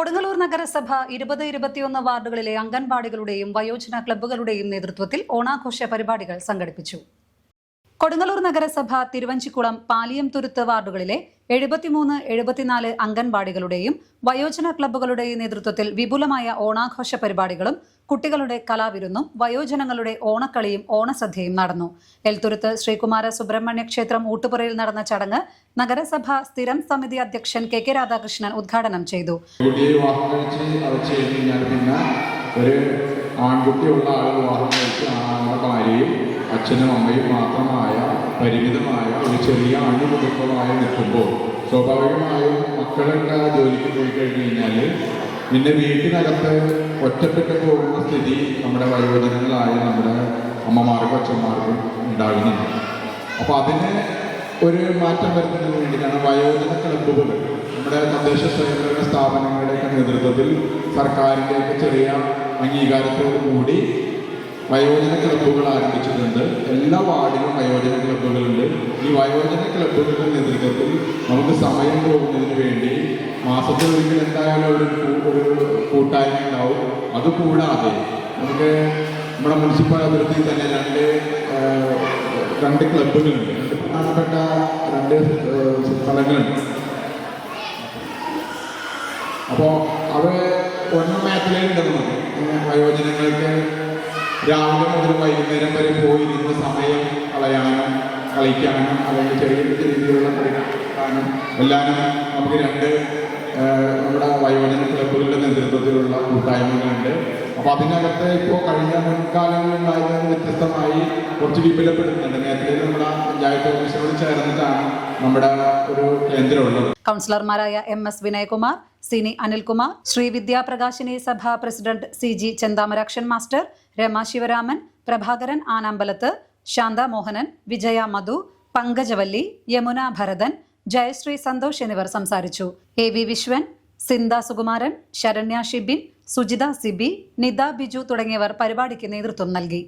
കൊടുങ്ങല്ലൂർ നഗരസഭ 20-21 വാർഡുകളിലെ അംഗൻവാടികളുടെയും വയോജന ക്ലബ്ബുകളുടെയും നേതൃത്വത്തിൽ ഓണാഘോഷ പരിപാടികൾ സംഘടിപ്പിച്ചു. കൊടുങ്ങല്ലൂർ നഗരസഭ തിരുവഞ്ചിക്കുളം പാലിയംതുരുത്ത് വാർഡുകളിലെ 73-74 അംഗൻവാടികളുടെയും വയോജന ക്ലബ്ബുകളുടെയും നേതൃത്വത്തിൽ വിപുലമായ ഓണാഘോഷ പരിപാടികളും കുട്ടികളുടെ കലാവിരുന്നും വയോജനങ്ങളുടെ ഓണക്കളിയും ഓണസദ്യയും നടന്നു. എൽത്തുരുത്ത് ശ്രീകുമാര സുബ്രഹ്മണ്യ ക്ഷേത്രം ഊട്ടുപുരയിൽ നടന്ന ചടങ്ങ് നഗരസഭ സ്ഥിരം സമിതി അധ്യക്ഷൻ കെ രാധാകൃഷ്ണൻ ഉദ്ഘാടനം ചെയ്തു. ആൺകുട്ടിയുള്ള ആൾ വിവാഹം കഴിച്ച് ആളുടെ ഭാര്യയും അച്ഛനും അമ്മയും മാത്രമായ പരിമിതമായ ഒരു ചെറിയ അണുകുടുംബമായി നിൽക്കുമ്പോൾ സ്വാഭാവികമായും മക്കളുടെ ജോലിക്ക് പോയി കഴിഞ്ഞു കഴിഞ്ഞാൽ പിന്നെ വീട്ടിനകത്ത് ഒറ്റപ്പെട്ടു പോകുന്ന സ്ഥിതി നമ്മുടെ വയോജനങ്ങളായ നമ്മുടെ അമ്മമാർക്കും അച്ഛന്മാർക്കും ഉണ്ടാകുന്നുണ്ട്. അപ്പോൾ അതിന് ഒരു മാറ്റം വരുന്നതിന് വേണ്ടിയിട്ടാണ് വയോജന ക്ലബ്ബുകൾ നമ്മുടെ തദ്ദേശ സ്വയംഭരണ സ്ഥാപനങ്ങളുടെയൊക്കെ നേതൃത്വത്തിൽ സർക്കാരിൻ്റെയൊക്കെ ചെറിയ അംഗീകാരത്തോടു കൂടി വയോജന ക്ലബ്ബുകൾ ആരംഭിച്ചിട്ടുണ്ട്. എല്ലാ വാർഡിലും വയോജന ക്ലബ്ബുകളുണ്ട്. ഈ വയോജന ക്ലബ്ബുകളുടെ നേതൃത്വത്തിൽ നമുക്ക് സമയം പോകുന്നതിന് വേണ്ടി മാസത്തിൽ ഒരിക്കൽ എന്തായാലും ഒരു കൂട്ടായ്മ ഉണ്ടാവും. അതുകൂടാതെ നമുക്ക് നമ്മുടെ മുനിസിപ്പൽ അതിർത്തിയിൽ തന്നെ രണ്ട് ക്ലബ്ബുകളുണ്ട്. പ്രധാനപ്പെട്ട രണ്ട് സ്ഥലങ്ങളുണ്ട്. അപ്പോൾ അവ ഒന്നും മേഖലയിലുണ്ടെന്ന് വയോജനങ്ങൾക്ക് രാവിലെ മുതൽ വൈകുന്നേരം വരെ പോയിരുന്ന സമയം കളിക്കാനും അല്ലെങ്കിൽ ചെറിയ രീതിയിലുള്ള കളിക്കാനും എല്ലാവരും നമുക്ക് നമ്മുടെ വയോജന ക്ലബ്ബുകളുടെ നേതൃത്വത്തിലുള്ള കൂട്ടായ്മകളുണ്ട്. അപ്പോൾ അതിനകത്ത് ഇപ്പോൾ കഴിഞ്ഞ മുൻകാലങ്ങളിലുണ്ടായതിന് വ്യത്യസ്തമായി കുറച്ച് വിപുലപ്പെടുത്തുന്നുണ്ട്. നേരത്തെ നമ്മുടെ പഞ്ചായത്ത് ഓഫീസിനോട് ചേർന്നിട്ടാണ് നമ്മുടെ ഒരു കേന്ദ്രമുള്ളത്. കൗൺസിലർമാരായ MS Vinayakumar, Sini Anilkumar, Shri Vidyaprakashini Sabha president CG Chenthamarakshan master, Rema Sivaraman, Prabhakaran Anampalath, Santha Mohanan, Vijaya Madhu, Pankajavalli, Yamuna Bharathan, Jayasree Santhosh എന്നിവർ സംസാരിച്ചു. AV വിശ്വൻ, സിന്ദ സുകുമാരൻ, ശരണ്യ ഷിബിൻ, സുജിത സിബി, നിത ബിജു തുടങ്ങിയവർ പരിപാടിക്ക് നേതൃത്വം നൽകി.